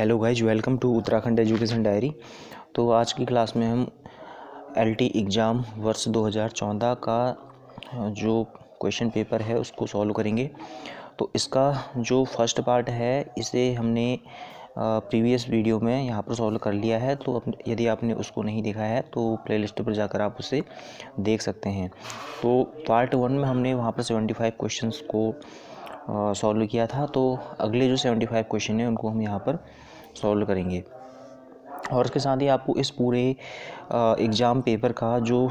Hello guys, welcome to Uttarakhand education diary. तो आज की क्लास में हम एलटी एग्ज़ाम वर्ष 2014 का जो क्वेश्चन पेपर है उसको सॉल्व करेंगे। तो इसका जो फर्स्ट पार्ट है इसे हमने प्रीवियस वीडियो में यहाँ पर सॉल्व कर लिया है। तो यदि आपने उसको नहीं देखा है तो प्लेलिस्ट पर जाकर आप उसे देख सकते हैं। तो पार्ट 1 में हमने वहाँ पर 75 क्वेश्चंस को सॉल्व किया था। तो अगले जो 75 क्वेश्चन हैं उनको हम यहाँ पर सॉल्व करेंगे। और उसके साथ ही आपको इस पूरे एग्ज़ाम पेपर का जो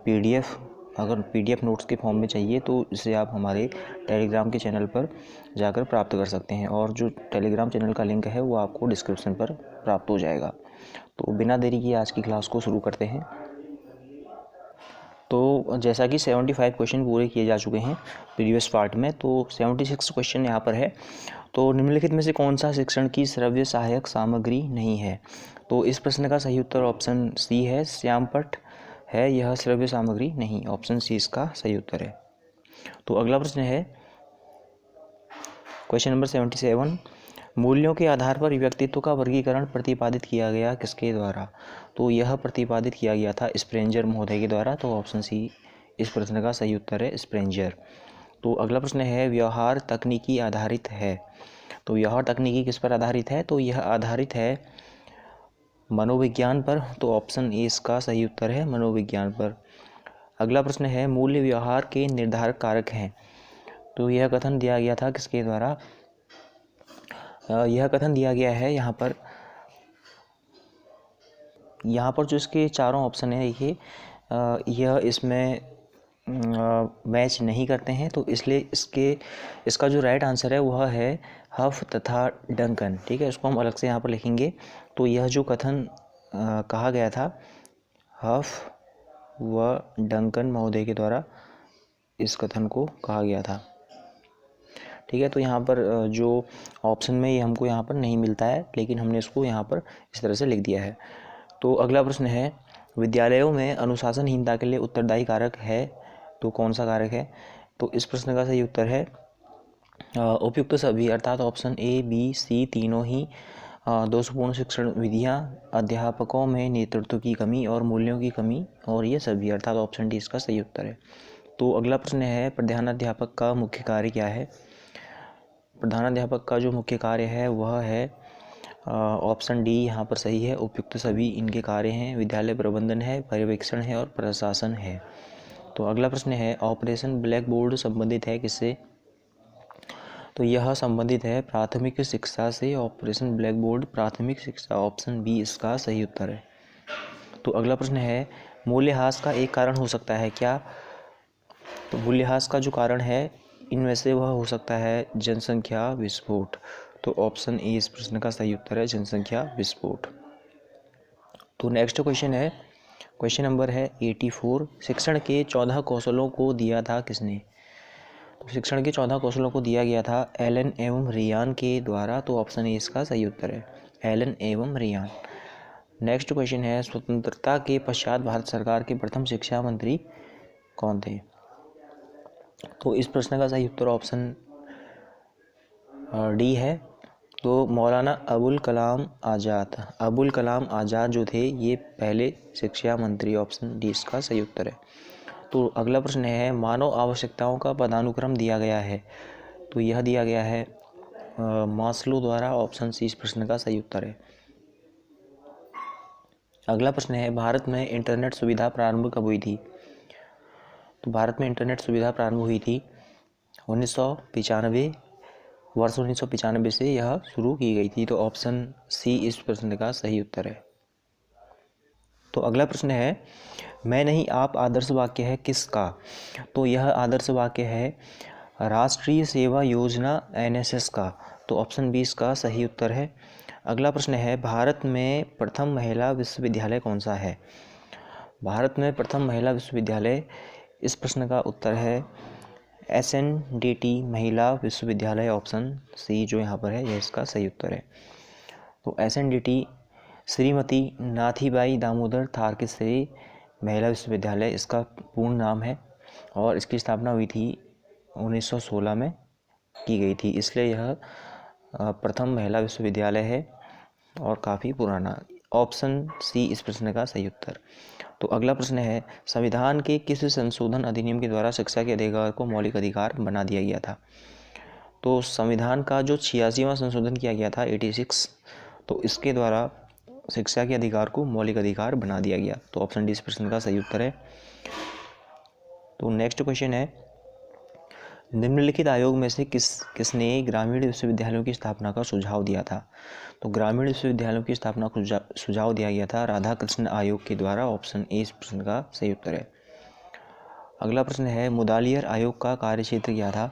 पीडीएफ, अगर पीडीएफ नोट्स के फॉर्म में चाहिए तो इसे आप हमारे टेलीग्राम के चैनल पर जाकर प्राप्त कर सकते हैं। और जो टेलीग्राम चैनल का लिंक है वो आपको डिस्क्रिप्शन पर प्राप्त हो जाएगा। तो बिना देरी किए आज की क्लास को शुरू करते हैं। तो जैसा कि 75 क्वेश्चन पूरे किए जा चुके हैं प्रीवियस पार्ट में, तो 76 क्वेश्चन यहाँ पर है। तो निम्नलिखित में से कौन सा शिक्षण की श्रव्य सहायक सामग्री नहीं है? तो इस प्रश्न का सही उत्तर ऑप्शन सी है, श्यामपट्ट है यह श्रव्य सामग्री नहीं। ऑप्शन सी इसका सही उत्तर है। तो अगला प्रश्न है क्वेश्चन नंबर 77। मूल्यों के आधार पर व्यक्तित्व का वर्गीकरण प्रतिपादित किया गया किसके द्वारा? तो यह प्रतिपादित किया गया था स्प्रेंजर महोदय के द्वारा। तो ऑप्शन सी इस प्रश्न का सही उत्तर है, स्प्रेंजर। तो अगला प्रश्न है व्यवहार तकनीकी आधारित है। तो व्यवहार तकनीकी किस पर आधारित है? तो यह आधारित है मनोविज्ञान पर। तो ऑप्शन ए इसका सही उत्तर है, मनोविज्ञान पर। अगला प्रश्न है मूल्य व्यवहार के निर्धारक कारक हैं। तो यह कथन दिया गया था किसके द्वारा? यह कथन दिया गया है यहाँ पर जो इसके चारों ऑप्शन है देखिए, यह इसमें मैच नहीं करते हैं। तो इसलिए इसका जो राइट आंसर है वह है हफ तथा डंकन। ठीक है, इसको हम अलग से यहाँ पर लिखेंगे। तो यह जो कथन कहा गया था हफ व डंकन महोदय के द्वारा, इस कथन को कहा गया था। ठीक है, तो यहाँ पर जो ऑप्शन में ये हमको यहाँ पर नहीं मिलता है, लेकिन हमने इसको यहाँ पर इस तरह से लिख दिया है। तो अगला प्रश्न है विद्यालयों में अनुशासनहीनता के लिए उत्तरदायी कारक है। तो कौन सा कारक है? तो इस प्रश्न का सही उत्तर है उपयुक्त सभी, अर्थात ऑप्शन ए बी सी तीनों ही। दोषपूर्ण शिक्षण विधियाँ, अध्यापकों में नेतृत्व की कमी और मूल्यों की कमी, और ये सभी, अर्थात ऑप्शन डी इसका सही उत्तर है। तो अगला प्रश्न है प्रधानाध्यापक का मुख्य कार्य क्या है? प्रधानाध्यापक का जो मुख्य कार्य है वह है ऑप्शन डी यहाँ पर सही है, उपयुक्त सभी इनके कार्य हैं। विद्यालय प्रबंधन है, पर्यवेक्षण है और प्रशासन है। तो अगला प्रश्न है ऑपरेशन ब्लैक बोर्ड संबंधित है किससे? तो यह संबंधित है प्राथमिक शिक्षा से। ऑपरेशन ब्लैक बोर्ड प्राथमिक शिक्षा, ऑप्शन बी इसका सही उत्तर है। तो अगला प्रश्न है मूल्यह्रास का एक कारण हो सकता है क्या? तो मूल्यह्रास का जो कारण है इनमें से वह हो सकता है जनसंख्या विस्फोट। तो ऑप्शन ए इस प्रश्न का सही उत्तर है, जनसंख्या विस्फोट। तो नेक्स्ट क्वेश्चन है, क्वेश्चन नंबर है 84। शिक्षण के 14 कौशलों को दिया था किसने? तो शिक्षण के 14 कौशलों को दिया गया था एलन एवं रियान के द्वारा। तो ऑप्शन ए इसका सही उत्तर है, एलन एवं रियान। नेक्स्ट क्वेश्चन है स्वतंत्रता के पश्चात भारत सरकार के प्रथम शिक्षा मंत्री कौन थे? तो इस प्रश्न का सही उत्तर ऑप्शन डी है, तो मौलाना अबुल कलाम आज़ाद जो थे ये पहले शिक्षा मंत्री। ऑप्शन डी इसका सही उत्तर है। तो अगला प्रश्न है मानव आवश्यकताओं का पदानुक्रम दिया गया है। तो यह दिया गया है मास्लो द्वारा। ऑप्शन सी इस प्रश्न का सही उत्तर है। अगला प्रश्न है भारत में इंटरनेट सुविधा प्रारंभ कब हुई थी? तो भारत में इंटरनेट सुविधा प्रारंभ हुई थी 1995, वर्ष 1995 से यह शुरू की गई थी। तो ऑप्शन सी इस प्रश्न का सही उत्तर है। तो अगला प्रश्न है मैं नहीं आप आदर्श वाक्य है किसका? तो यह आदर्श वाक्य है राष्ट्रीय सेवा योजना एनएसएस का। तो ऑप्शन बी इसका सही उत्तर है। अगला प्रश्न है भारत में प्रथम महिला विश्वविद्यालय कौन सा है? भारत में प्रथम महिला विश्वविद्यालय, इस प्रश्न का उत्तर है SNDT महिला विश्वविद्यालय। ऑप्शन सी जो यहाँ पर है यह इसका सही उत्तर है। तो SNDT श्रीमती नाथीबाई दामोदर थारकेश्वरी महिला विश्वविद्यालय इसका पूर्ण नाम है, और इसकी स्थापना हुई थी 1916 में की गई थी, इसलिए यह प्रथम महिला विश्वविद्यालय है। और काफ़ी पुराना। ऑप्शन सी इस प्रश्न का सही उत्तर। तो अगला प्रश्न है, संविधान के किस संशोधन अधिनियम के द्वारा शिक्षा के अधिकार को मौलिक अधिकार बना दिया गया था? तो संविधान का जो 86वां संशोधन किया गया था 86, तो इसके द्वारा शिक्षा के अधिकार को मौलिक अधिकार बना दिया गया। तो ऑप्शन डी इस प्रश्न का सही उत्तर है। तो नेक्स्ट क्वेश्चन है, निम्नलिखित आयोग में से किसने ग्रामीण विश्वविद्यालयों की स्थापना का सुझाव दिया था? तो ग्रामीण विश्वविद्यालयों की स्थापना को सुझाव दिया गया था राधाकृष्ण आयोग के द्वारा। ऑप्शन ए इस प्रश्न का सही उत्तर है। अगला प्रश्न है, मुदालियर आयोग का कार्यक्षेत्र क्या था?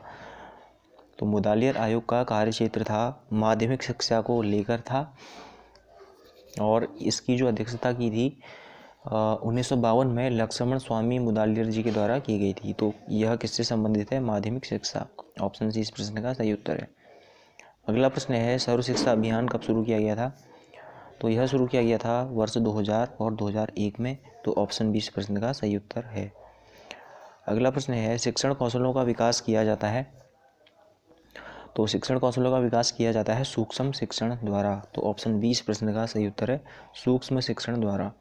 तो मुदालियर आयोग का कार्यक्षेत्र था माध्यमिक शिक्षा को लेकर था, और इसकी जो अध्यक्षता की थी 1952 में लक्ष्मण स्वामी मुदालियर जी के द्वारा की गई थी। तो यह किससे संबंधित है? माध्यमिक शिक्षा। ऑप्शन सी इस प्रश्न का सही उत्तर है। अगला प्रश्न है, सर्व शिक्षा अभियान कब शुरू किया गया था? तो यह शुरू किया गया था वर्ष 2000 और 2001 में। तो ऑप्शन बी इस प्रश्न का सही उत्तर है। अगला प्रश्न है, शिक्षण कौशलों का विकास किया जाता है? तो शिक्षण कौशलों का विकास किया जाता है सूक्ष्म शिक्षण द्वारा। तो ऑप्शन बी इस प्रश्न का सही उत्तर है, सूक्ष्म शिक्षण द्वारा।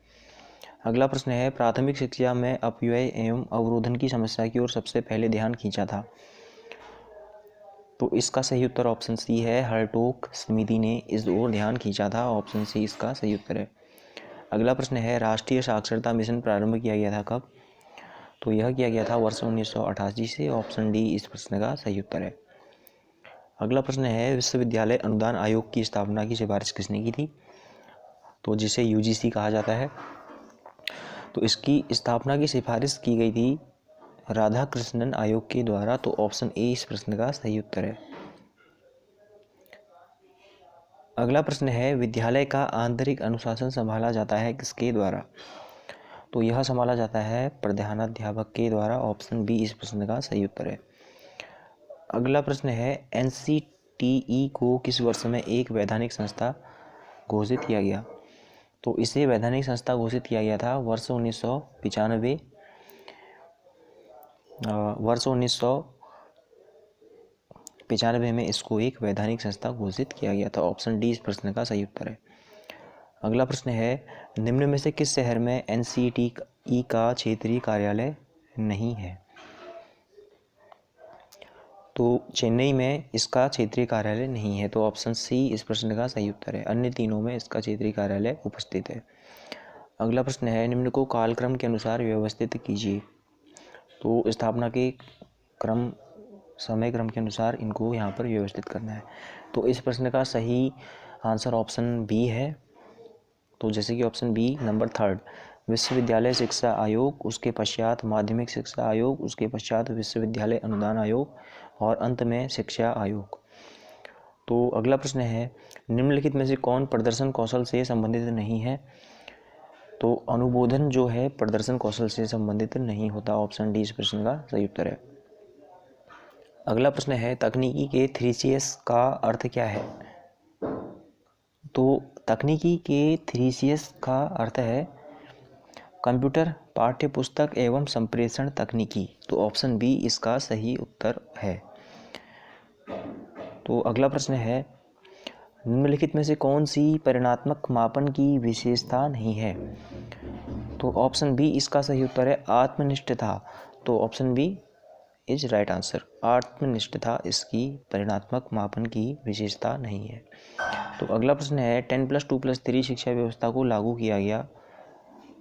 अगला प्रश्न है, प्राथमिक शिक्षा में अपव्यय एवं अवरोधन की समस्या की ओर सबसे पहले ध्यान खींचा था? तो इसका सही उत्तर ऑप्शन सी है, हर्टोग समिति ने इस ओर ध्यान खींचा था। ऑप्शन सी इसका सही उत्तर है। अगला प्रश्न है, राष्ट्रीय साक्षरता मिशन प्रारंभ किया गया था कब? तो यह किया गया था वर्ष 1988 से। ऑप्शन डी इस प्रश्न का सही उत्तर है। अगला प्रश्न है, विश्वविद्यालय अनुदान आयोग की स्थापना की सिफारिश किसने की थी? तो जिसे यूजीसी कहा जाता है। तो इसकी स्थापना की सिफारिश की गई थी राधाकृष्णन आयोग के द्वारा। तो ऑप्शन ए इस प्रश्न का सही उत्तर है। अगला प्रश्न है, विद्यालय का आंतरिक अनुशासन संभाला जाता है किसके द्वारा? तो यह संभाला जाता है प्रधानाध्यापक के द्वारा। ऑप्शन बी इस प्रश्न का सही उत्तर है। अगला प्रश्न है, एनसीटीई को किस वर्ष में एक वैधानिक संस्था घोषित किया गया? तो इसे वैधानिक संस्था घोषित किया गया था वर्ष 1995। वर्ष 1995 में इसको एक वैधानिक संस्था घोषित किया गया था। ऑप्शन डी इस प्रश्न का सही उत्तर है। अगला प्रश्न है, निम्न में से किस शहर में एनसीटीई का क्षेत्रीय कार्यालय नहीं है? तो चेन्नई में इसका क्षेत्रीय कार्यालय नहीं है। तो ऑप्शन सी इस प्रश्न का सही उत्तर है। अन्य तीनों में इसका क्षेत्रीय कार्यालय उपस्थित है। अगला प्रश्न है, निम्न को कालक्रम के अनुसार व्यवस्थित कीजिए। तो स्थापना के क्रम, समय क्रम के अनुसार इनको यहाँ पर व्यवस्थित करना है। तो इस प्रश्न का सही आंसर ऑप्शन बी है। तो जैसे कि ऑप्शन बी नंबर 3, विश्वविद्यालय शिक्षा आयोग, उसके पश्चात माध्यमिक शिक्षा आयोग, उसके पश्चात विश्वविद्यालय अनुदान आयोग और अंत में शिक्षा आयोग। तो अगला प्रश्न है, निम्नलिखित में से कौन प्रदर्शन कौशल से संबंधित नहीं है? तो अनुबोधन जो है प्रदर्शन कौशल से संबंधित नहीं होता। ऑप्शन डी इस प्रश्न का सही उत्तर है। अगला प्रश्न है, तकनीकी के 3Cs का अर्थ क्या है? तो तकनीकी के 3Cs का अर्थ है कंप्यूटर, पाठ्य पुस्तक एवं संप्रेषण तकनीकी। तो ऑप्शन बी इसका सही उत्तर है। तो अगला प्रश्न है, निम्नलिखित में से कौन सी परिमाणात्मक मापन की विशेषता नहीं है? तो ऑप्शन बी इसका सही उत्तर है, आत्मनिष्ठता। तो option B is right answer. आत्मनिष्ठता इसकी परिमाणात्मक मापन की विशेषता नहीं है। तो अगला प्रश्न है, 10+2+3 शिक्षा व्यवस्था को लागू किया गया।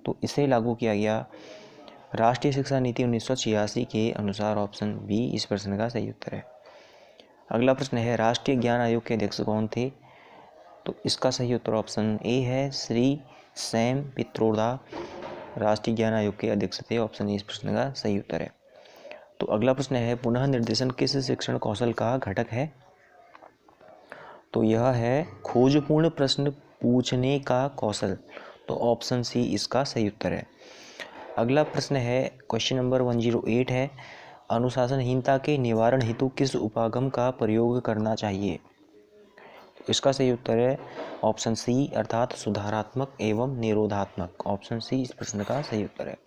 तो इसे लागू किया गया राष्ट्रीय शिक्षा नीति 1986 के अनुसार। ऑप्शन बी इस प्रश्न का सही उत्तर है। अगला प्रश्न है, राष्ट्रीय ज्ञान आयोग के अध्यक्ष कौन थे? तो इसका सही उत्तर ऑप्शन ए है, श्री सैम पित्रोदा राष्ट्रीय ज्ञान आयोग के अध्यक्ष थे। ऑप्शन ए इस प्रश्न का सही उत्तर है। तो अगला प्रश्न है, पुनः निर्देशन किस शिक्षण कौशल का घटक है? तो यह है खोजपूर्ण प्रश्न पूछने का कौशल। तो ऑप्शन सी इसका सही उत्तर है। अगला प्रश्न है, क्वेश्चन नंबर 108 है, अनुशासनहीनता के निवारण हेतु किस उपागम का प्रयोग करना चाहिए? इसका सही उत्तर है ऑप्शन सी अर्थात सुधारात्मक एवं निरोधात्मक। ऑप्शन सी इस प्रश्न का सही उत्तर है।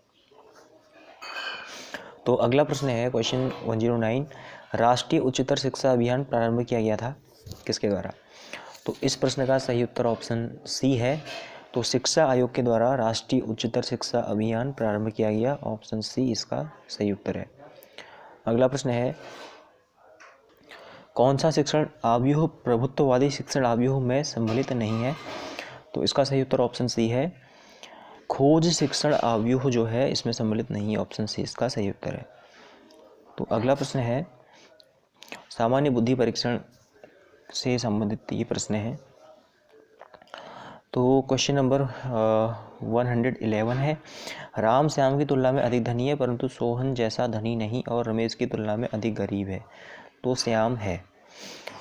तो अगला प्रश्न है, क्वेश्चन 109, राष्ट्रीय उच्चतर शिक्षा अभियान प्रारंभ किया गया था किसके द्वारा? तो इस प्रश्न का सही उत्तर ऑप्शन सी है। तो शिक्षा आयोग के द्वारा राष्ट्रीय उच्चतर शिक्षा अभियान प्रारंभ किया गया, ऑप्शन सी इसका सही उत्तर है। अगला प्रश्न है, कौन सा शिक्षण आव्यूह प्रभुत्ववादी शिक्षण आव्यूह में सम्मिलित नहीं है? तो इसका सही उत्तर ऑप्शन सी है। खोज शिक्षण आव्यूह जो है इसमें सम्मिलित नहीं है, ऑप्शन सी इसका सही उत्तर है। तो अगला प्रश्न है, सामान्य बुद्धि परीक्षण से संबंधित ये प्रश्न है। तो क्वेश्चन नंबर 111 है, राम श्याम की तुलना में अधिक धनी है परंतु सोहन जैसा धनी नहीं और रमेश की तुलना में अधिक गरीब है, तो श्याम है।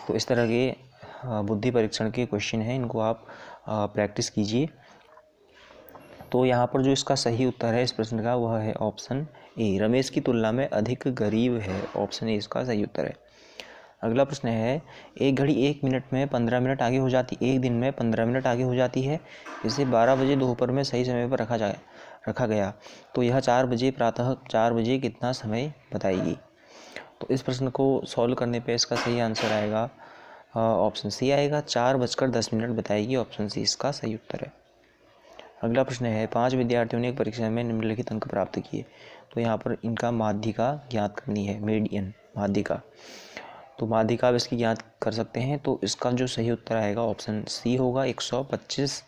तो इस तरह के बुद्धि परीक्षण के क्वेश्चन हैं, इनको आप प्रैक्टिस कीजिए। तो यहाँ पर जो इसका सही उत्तर है इस प्रश्न का वह है ऑप्शन ए, रमेश की तुलना में अधिक गरीब है, ऑप्शन ए इसका सही उत्तर है। अगला प्रश्न है, एक घड़ी 1 मिनट में 15 मिनट आगे हो जाती, एक दिन में 15 मिनट आगे हो जाती है, इसे 12 बजे दोपहर में सही समय पर रखा गया, तो यह 4 बजे प्रातः 4 बजे कितना समय बताएगी? तो इस प्रश्न को सॉल्व करने पे इसका सही आंसर आएगा ऑप्शन सी आएगा, 4:10 बताएगी, ऑप्शन सी इसका सही उत्तर है। अगला प्रश्न है, 5 विद्यार्थियों ने एक परीक्षा में निम्नलिखित अंक प्राप्त किए, तो यहाँ पर इनका माध्यिका ज्ञात करनी है, मीडियन माध्यिका। तो माध्यिका आप इसकी ज्ञात कर सकते हैं, तो इसका जो सही उत्तर आएगा ऑप्शन सी होगा 125।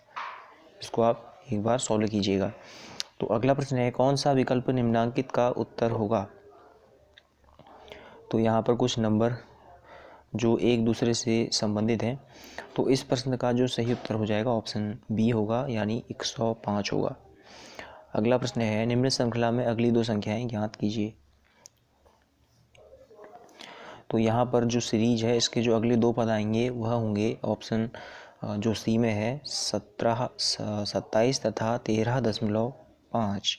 इसको आप एक बार सॉल्व कीजिएगा। तो अगला प्रश्न है, कौन सा विकल्प निम्नांकित का उत्तर होगा? तो यहाँ पर कुछ नंबर जो एक दूसरे से संबंधित हैं, तो इस प्रश्न का जो सही उत्तर हो जाएगा ऑप्शन बी होगा, यानी 105 होगा। अगला प्रश्न है, निम्न श्रृंखला में अगली 2 संख्याएं ज्ञात कीजिए। तो यहाँ पर जो सीरीज है इसके जो अगले 2 पद आएंगे वह होंगे ऑप्शन जो सी में है 27 तथा 13.5।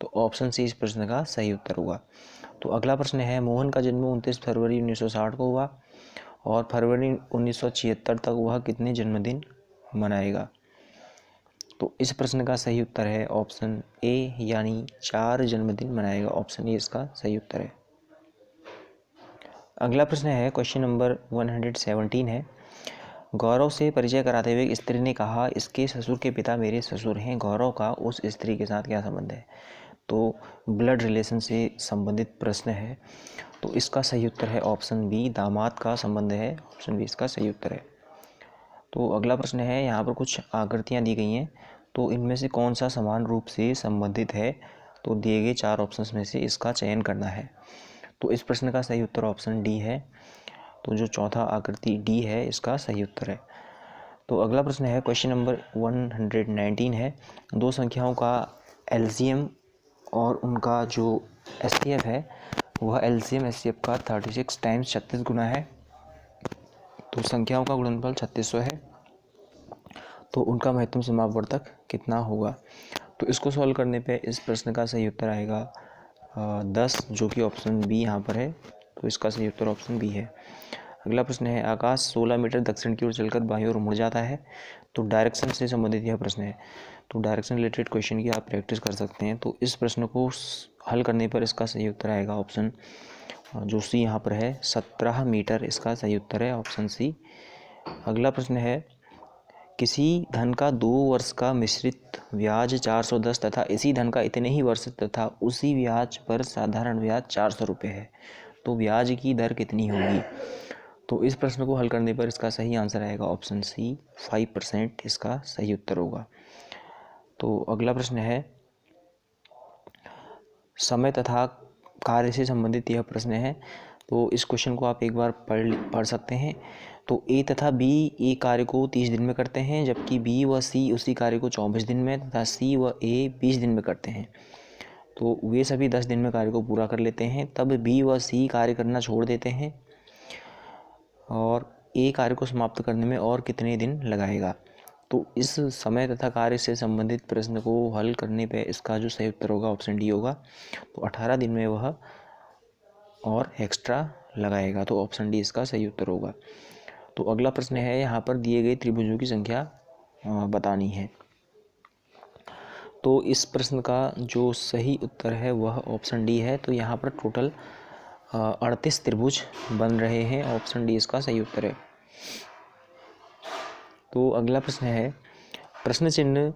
तो ऑप्शन सी इस प्रश्न का सही उत्तर होगा। तो अगला प्रश्न है, मोहन का जन्म 29 फरवरी 1960 को हुआ और फरवरी 1976 तक वह कितने जन्मदिन मनाएगा? तो इस प्रश्न का सही उत्तर है ऑप्शन ए, यानी 4 जन्मदिन मनाएगा, ऑप्शन ए इसका सही उत्तर है। अगला प्रश्न है, क्वेश्चन नंबर 117 है, गौरव से परिचय कराते हुए स्त्री ने कहा, इसके ससुर के पिता मेरे ससुर हैं, गौरव का उस स्त्री के साथ क्या संबंध है? तो ब्लड रिलेशन से संबंधित प्रश्न है, तो इसका सही उत्तर है ऑप्शन बी, दामाद का संबंध है, ऑप्शन बी इसका सही उत्तर है। तो अगला प्रश्न है, यहाँ पर कुछ आकृतियाँ दी गई हैं, तो इनमें से कौन सा समान रूप से संबंधित है? तो दिए गए 4 ऑप्शंस में से इसका चयन करना है। तो इस प्रश्न का सही उत्तर ऑप्शन डी है। तो जो चौथा आकृति डी है इसका सही उत्तर है। तो अगला प्रश्न है, क्वेश्चन नंबर 119 है, 2 संख्याओं का एलसीएम और उनका जो एचसीएफ है वह एलसीएम एचसीएफ का 36 टाइम्स 36 गुना है। तो संख्याओं का गुणनफल 3600 है, तो उनका महत्तम समापवर्तक कितना होगा? तो इसको सॉल्व करने पे इस प्रश्न का सही उत्तर आएगा 10, जो कि ऑप्शन बी यहाँ पर है, तो इसका सही उत्तर ऑप्शन बी है। अगला प्रश्न है, आकाश 16 मीटर दक्षिण की ओर चलकर बाईं ओर मुड़ जाता है, तो डायरेक्शन से संबंधित यह प्रश्न है। तो डायरेक्शन रिलेटेड क्वेश्चन की आप प्रैक्टिस कर सकते हैं। तो इस प्रश्न को हल करने पर इसका सही उत्तर आएगा ऑप्शन जो सी यहाँ पर है, 17 मीटर इसका सही उत्तर है, ऑप्शन सी। अगला प्रश्न है, किसी धन का 2 वर्ष का मिश्रित ब्याज 410 तथा इसी धन का इतने ही वर्ष तथा उसी ब्याज पर साधारण ब्याज 400 रुपये है, तो ब्याज की दर कितनी होगी? तो इस प्रश्न को हल करने पर इसका सही आंसर आएगा ऑप्शन सी, 5% इसका सही उत्तर होगा। तो अगला प्रश्न है, समय तथा कार्य से संबंधित यह प्रश्न है, तो इस क्वेश्चन को आप एक बार पढ़ सकते हैं। तो ए तथा बी ए कार्य को 30 दिन में करते हैं, जबकि बी व सी उसी कार्य को 24 दिन में तथा सी व ए 20 दिन में करते हैं। तो वे सभी 10 दिन में कार्य को पूरा कर लेते हैं, तब बी व सी कार्य करना छोड़ देते हैं और ए कार्य को समाप्त करने में और कितने दिन लगाएगा? तो इस समय तथा कार्य से संबंधित प्रश्न को हल करने पे इसका जो सही उत्तर होगा ऑप्शन डी होगा। तो 18 दिन में वह और एक्स्ट्रा लगाएगा, तो ऑप्शन डी इसका सही उत्तर होगा। तो अगला प्रश्न है, यहाँ पर दिए गए त्रिभुजों की संख्या बतानी है। तो इस प्रश्न का जो सही उत्तर है वह ऑप्शन डी है। तो यहाँ पर टोटल 38 त्रिभुज बन रहे हैं, ऑप्शन डी इसका सही उत्तर है। तो अगला प्रश्न है, प्रश्न चिन्ह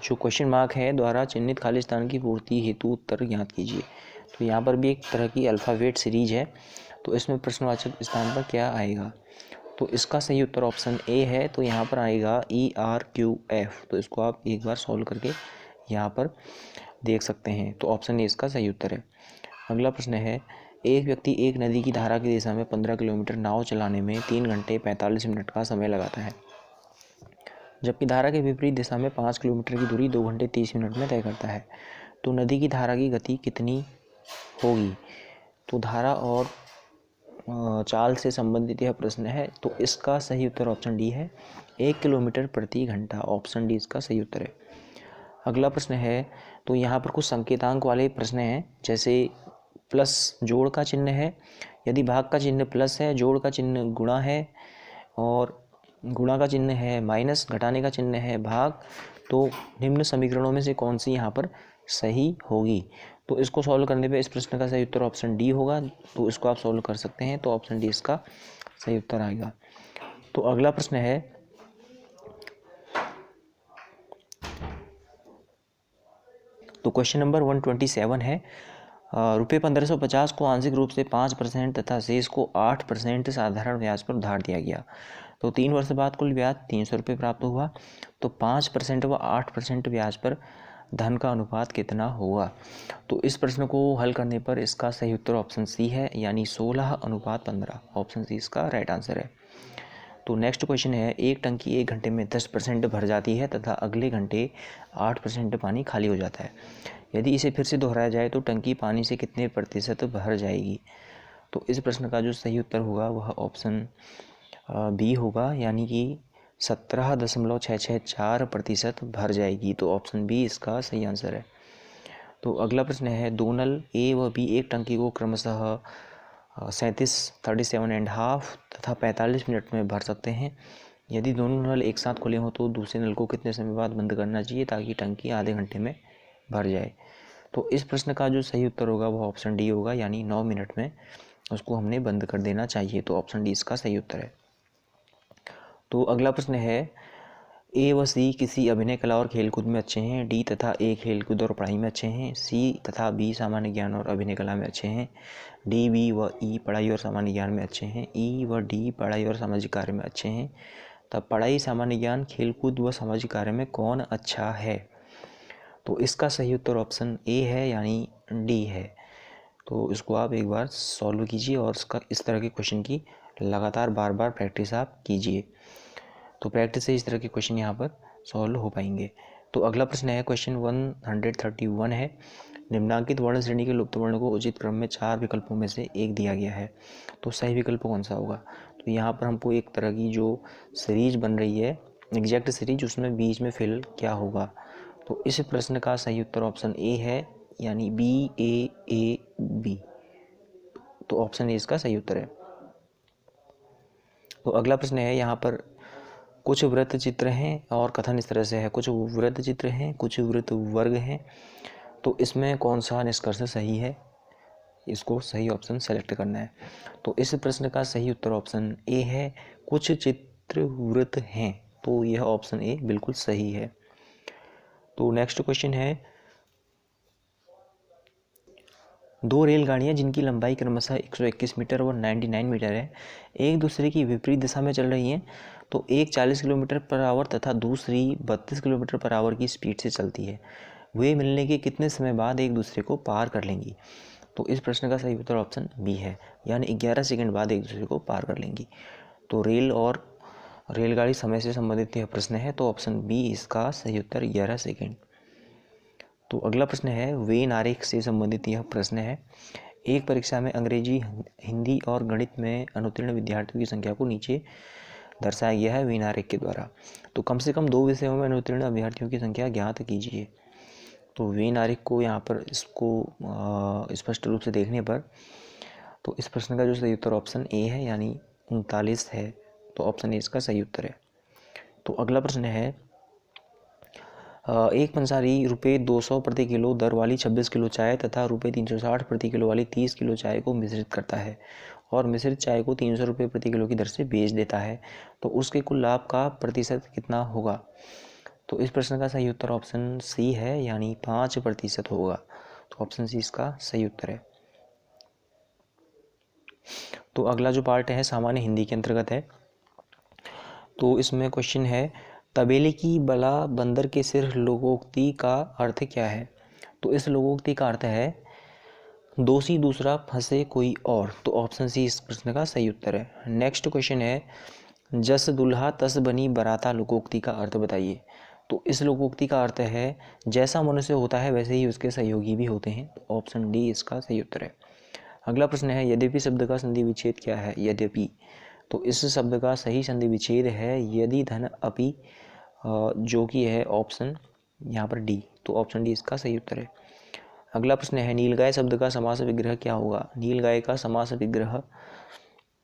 जो क्वेश्चन मार्क है द्वारा चिन्हित खाली स्थान की पूर्ति हेतु उत्तर ज्ञात कीजिए। तो यहाँ पर भी एक तरह की अल्फ़ाबेट सीरीज है, तो इसमें प्रश्नवाचक स्थान पर क्या आएगा? तो इसका सही उत्तर ऑप्शन ए है। तो यहाँ पर आएगा ERQF। तो इसको आप एक बार सॉल्व करके यहाँ पर देख सकते हैं। तो ऑप्शन ए इसका सही उत्तर है। अगला प्रश्न है, एक व्यक्ति एक नदी की धारा की दिशा में 15 किलोमीटर नाव चलाने में 3 घंटे 45 मिनट का समय लगाता है, जबकि धारा के विपरीत दिशा में 5 किलोमीटर की दूरी 2 घंटे 30 मिनट में तय करता है। तो नदी की धारा की गति कितनी होगी? तो धारा और चाल से संबंधित यह प्रश्न है। तो इसका सही उत्तर ऑप्शन डी है, 1 किलोमीटर प्रति घंटा। ऑप्शन डी इसका सही उत्तर है। अगला प्रश्न है, तो यहाँ पर कुछ संकेतांक वाले प्रश्न हैं, जैसे प्लस जोड़ का चिन्ह है, यदि भाग का चिन्ह प्लस है, जोड़ का चिन्ह गुणा है, और गुणा का चिन्ह है माइनस, घटाने का चिन्ह है भाग, तो निम्न समीकरणों में से कौन सी यहाँ पर सही होगी? तो इसको सॉल्व करने पे इस प्रश्न का सही उत्तर ऑप्शन डी होगा। तो इसको आप सॉल्व कर सकते हैं। तो ऑप्शन डी इसका सही उत्तर आएगा। तो अगला प्रश्न है, तो क्वेश्चन नंबर 127 है, रुपये 1550 को आंशिक रूप से 5% तथा शेष को 8% साधारण ब्याज पर उधार दिया गया। तो 3 वर्ष बाद कुल ब्याज 300 रुपये प्राप्त हुआ। तो 5% व 8% ब्याज पर धन का अनुपात कितना होगा? तो इस प्रश्न को हल करने पर इसका सही उत्तर ऑप्शन सी है, यानी 16:15। ऑप्शन सी इसका राइट आंसर है। तो नेक्स्ट क्वेश्चन है, एक टंकी 1 घंटे में 10% भर जाती है तथा अगले घंटे 8% पानी खाली हो जाता है। यदि इसे फिर से दोहराया जाए तो टंकी पानी से कितने प्रतिशत भर जाएगी? तो इस प्रश्न का जो सही उत्तर होगा वह ऑप्शन बी होगा, यानी कि 17.664% भर जाएगी। तो ऑप्शन बी इसका सही आंसर है। तो अगला प्रश्न है, दो नल ए व बी एक टंकी को क्रमशः 37.5 तथा 45 मिनट में भर सकते हैं। यदि दोनों नल एक साथ खुले हों तो दूसरे नल को कितने समय बाद बंद करना चाहिए ताकि टंकी आधे घंटे में भर जाए? तो इस प्रश्न का जो सही उत्तर होगा वह ऑप्शन डी होगा, यानी 9 मिनट में उसको हमने बंद कर देना चाहिए। तो ऑप्शन डी इसका सही उत्तर है। तो अगला प्रश्न है, ए व सी किसी अभिनय कला और खेलकूद में अच्छे हैं, डी तथा ए खेलकूद और पढ़ाई में अच्छे हैं, सी तथा बी सामान्य ज्ञान और अभिनय कला में अच्छे हैं, डी बी व ई पढ़ाई और सामान्य ज्ञान में अच्छे हैं, ई व डी पढ़ाई और सामाजिक कार्य में अच्छे हैं। तब पढ़ाई, सामान्य ज्ञान, खेलकूद व सामाजिक कार्य में कौन अच्छा है? तो इसका सही उत्तर ऑप्शन ए है, यानी डी है। तो इसको आप एक बार सॉल्व कीजिए और इसका इस तरह के क्वेश्चन की लगातार बार बार प्रैक्टिस आप कीजिए। तो प्रैक्टिस से इस तरह के क्वेश्चन यहाँ पर सॉल्व हो पाएंगे। तो अगला प्रश्न है, क्वेश्चन 131 है, निम्नांकित वर्ण श्रेणी के लुप्त वर्ण को उचित क्रम में 4 विकल्पों में से एक दिया गया है, तो सही विकल्प कौन सा होगा? तो यहाँ पर हमको एक तरह की जो सीरीज बन रही है, एग्जैक्ट सीरीज, उसमें बीच में फिल क्या होगा? तो इस प्रश्न का सही उत्तर ऑप्शन ए है, यानी BAAB। तो ऑप्शन ए इसका सही उत्तर है। तो अगला प्रश्न है, यहाँ पर कुछ वृत्त चित्र हैं और कथन इस तरह से है, कुछ वृत्त चित्र हैं, कुछ वृत्त वर्ग हैं, तो इसमें कौन सा निष्कर्ष सही है? इसको सही ऑप्शन सेलेक्ट करना है। तो इस प्रश्न का सही उत्तर ऑप्शन ए है, कुछ चित्र वृत्त हैं। तो यह ऑप्शन ए बिल्कुल सही है। तो नेक्स्ट क्वेश्चन है, दो रेलगाड़ियां जिनकी लंबाई क्रमशः 121 मीटर और 99 मीटर है, एक दूसरे की विपरीत दिशा में चल रही हैं। तो एक 40 किलोमीटर पर आवर तथा दूसरी 32 किलोमीटर पर आवर की स्पीड से चलती है। वे मिलने के कितने समय बाद एक दूसरे को पार कर लेंगी? तो इस प्रश्न का सही उत्तर ऑप्शन बी है, यानी 11 सेकंड बाद एक दूसरे को पार कर लेंगी। तो रेल और रेलगाड़ी समय से संबंधित यह प्रश्न है, तो ऑप्शन बी इसका सही उत्तर 11 सेकंड। तो अगला प्रश्न है, वेन आरेख से संबंधित यह प्रश्न है, एक परीक्षा में अंग्रेजी, हिंदी और गणित में अनुत्तीर्ण विद्यार्थियों की संख्या को नीचे दर्शाया गया है वेन आरेख के द्वारा। तो कम से कम 2 विषयों में अनुत्तीर्ण अभ्यर्थियों की संख्या ज्ञात कीजिए। तो वेन आरेख को यहाँ पर इसको स्पष्ट रूप से देखने पर तो इस प्रश्न का जो सही उत्तर ऑप्शन ए है, यानी 39 है। तो ऑप्शन ए इसका सही उत्तर है। तो अगला प्रश्न है, एक पंसारी रुपये 200 प्रति किलो दर वाली 26 किलो चाय तथा रुपये 360 प्रति किलो वाली 30 किलो चाय को मिश्रित करता है और मिश्रित चाय को 300 रुपये प्रति किलो की दर से बेच देता है, तो उसके कुल लाभ का प्रतिशत कितना होगा? तो इस प्रश्न का सही उत्तर ऑप्शन सी है, यानी 5% होगा। तो ऑप्शन सी इसका सही उत्तर है। तो अगला जो पार्ट है सामान्य हिंदी के अंतर्गत है। तो इसमें क्वेश्चन है, तबेले की बला बंदर के सिर लोकोक्ति का अर्थ क्या है? तो इस लोकोक्ति का अर्थ है दोषी दूसरा फंसे कोई और। तो ऑप्शन सी इस प्रश्न का सही उत्तर है। नेक्स्ट क्वेश्चन है, जस दुल्हा तस बनी बराता लोकोक्ति का अर्थ बताइए। तो इस लोकोक्ति का अर्थ है जैसा मनुष्य होता है वैसे ही उसके सहयोगी भी होते हैं। तो ऑप्शन डी इसका सही उत्तर है। अगला प्रश्न है, यद्यपि शब्द का संधि विच्छेद क्या है? यद्यपि, तो इस शब्द का सही संधि विच्छेद है यदि धन अपि, जो कि है ऑप्शन यहाँ पर डी। तो ऑप्शन डी इसका सही उत्तर है। अगला प्रश्न है, नीलगाय शब्द का समास विग्रह क्या होगा? नीलगाय का समास विग्रह,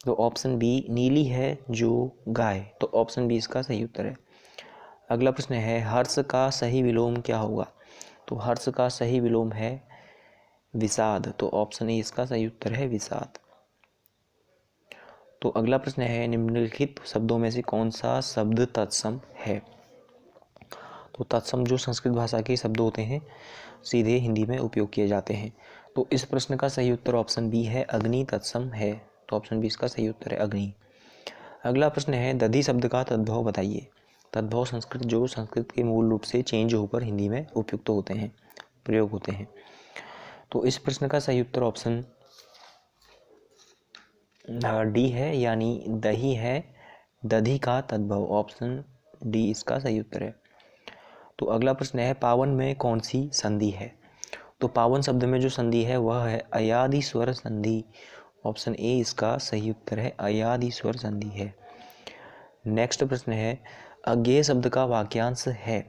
तो ऑप्शन बी नीली है जो गाय। तो ऑप्शन बी इसका सही उत्तर है। अगला प्रश्न है, हर्ष का सही विलोम क्या होगा? तो हर्ष का सही विलोम है विषाद। तो ऑप्शन ए इसका सही उत्तर है विषाद। तो अगला प्रश्न है, निम्नलिखित शब्दों में से कौन सा शब्द तत्सम है? तो तत्सम जो संस्कृत भाषा के शब्द होते हैं सीधे हिंदी में उपयोग किए जाते हैं। तो इस प्रश्न का सही उत्तर ऑप्शन बी है, अग्नि तत्सम है। तो ऑप्शन बी इसका सही उत्तर है, अग्नि। अगला प्रश्न है, दधि शब्द का तद्भव बताइए। तद्भव संस्कृत जो संस्कृत के मूल रूप से चेंज होकर हिंदी में उपयुक्त होते हैं, प्रयोग होते हैं। तो इस प्रश्न का सही उत्तर ऑप्शन डी है, यानी दही है दधि का तद्भव। ऑप्शन डी इसका सही उत्तर है। तो अगला प्रश्न है, पावन में कौन सी संधि है? तो पावन शब्द में जो संधि है वह है अयादि स्वर संधि। ऑप्शन ए इसका सही उत्तर है, अयादि स्वर संधि है। नेक्स्ट प्रश्न है, अज्ञेय शब्द का वाक्यांश है।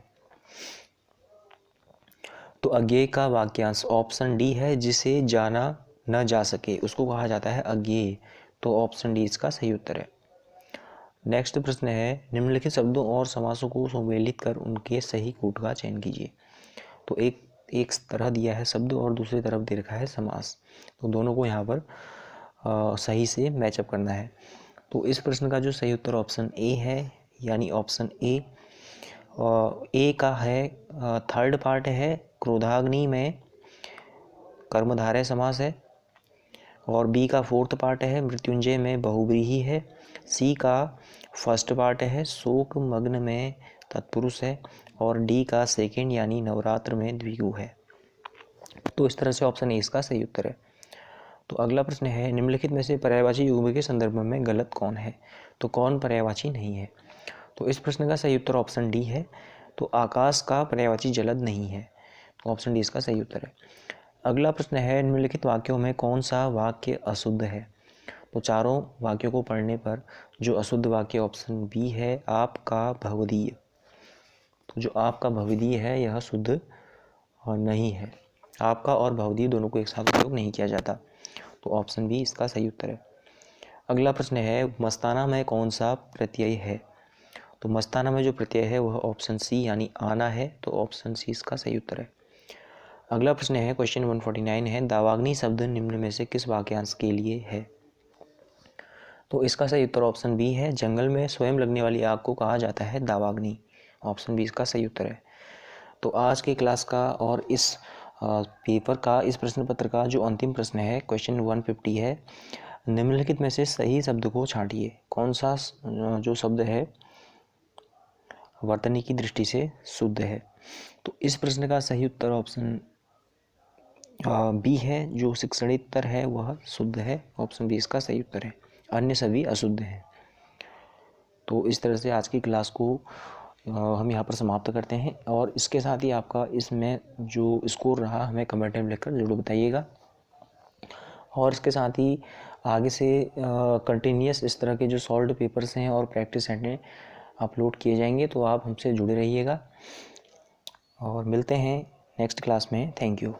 तो अज्ञेय का वाक्यांश ऑप्शन डी है, जिसे जाना न जा सके उसको कहा जाता है अज्ञेय। तो ऑप्शन डी इसका सही उत्तर है। नेक्स्ट प्रश्न है, निम्नलिखित शब्दों और समासों को सम्मिलित कर उनके सही कूट का चयन कीजिए। तो एक तरह दिया है शब्द और दूसरी तरफ दे रखा है समास, तो दोनों को यहाँ पर सही से मैचअप करना है। तो इस प्रश्न का जो सही उत्तर ऑप्शन ए है, यानी ऑप्शन ए का है थर्ड पार्ट है क्रोधाग्नि में कर्मधारय समास है, और बी का फोर्थ पार्ट है मृत्युंजय में बहुव्रीहि है, सी का फर्स्ट पार्ट है शोक मग्न में तत्पुरुष है, और डी का सेकेंड यानी नवरात्र में द्विगु है। तो इस तरह से ऑप्शन ए इसका सही उत्तर है। तो अगला प्रश्न है, निम्नलिखित में से पर्यायवाची युग्म के संदर्भ में गलत कौन है? तो कौन पर्यायवाची नहीं है? तो इस प्रश्न का सही उत्तर ऑप्शन डी है। तो आकाश का पर्यायवाची जलद नहीं है। ऑप्शन डी इसका सही उत्तर है। अगला प्रश्न है, निम्नलिखित वाक्यों में कौन सा वाक्य अशुद्ध है? तो चारों वाक्यों को पढ़ने पर जो अशुद्ध वाक्य ऑप्शन बी है, आपका भवदीय। तो जो आपका भवदीय है यह शुद्ध नहीं है। आपका और भवदीय दोनों को एक साथ उपयोग नहीं किया जाता। तो ऑप्शन बी इसका सही उत्तर है। अगला प्रश्न है, मस्ताना में कौन सा प्रत्यय है? तो मस्ताना में जो प्रत्यय है वह ऑप्शन सी यानी आना है। तो ऑप्शन सी इसका सही उत्तर है। अगला प्रश्न है, क्वेश्चन 149 है, दावाग्नि शब्द निम्न में से किस वाक्यांश के लिए है? तो इसका सही उत्तर ऑप्शन बी है, जंगल में स्वयं लगने वाली आग को कहा जाता है दावाग्नि। ऑप्शन बी इसका सही उत्तर है। तो आज की क्लास का और इस पेपर का, इस प्रश्न पत्र का जो अंतिम प्रश्न है क्वेश्चन 150 है, निम्नलिखित में से सही शब्द को छांटिए। कौन सा जो शब्द है वर्तनी की दृष्टि से शुद्ध है? तो इस प्रश्न का सही उत्तर ऑप्शन बी है, जो शिक्षणितर है वह शुद्ध है। ऑप्शन बी इसका सही उत्तर है, अन्य सभी अशुद्ध हैं। तो इस तरह से आज की क्लास को हम यहाँ पर समाप्त करते हैं, और इसके साथ ही आपका इसमें जो स्कोर रहा हमें कमेंट में लिखकर जरूर बताइएगा। और इसके साथ ही आगे से कंटिन्यूस इस तरह के जो सॉल्व्ड पेपर्स हैं और प्रैक्टिस सेट हैं अपलोड किए जाएंगे, तो आप हमसे जुड़े रहिएगा और मिलते हैं नेक्स्ट क्लास में। Thank you.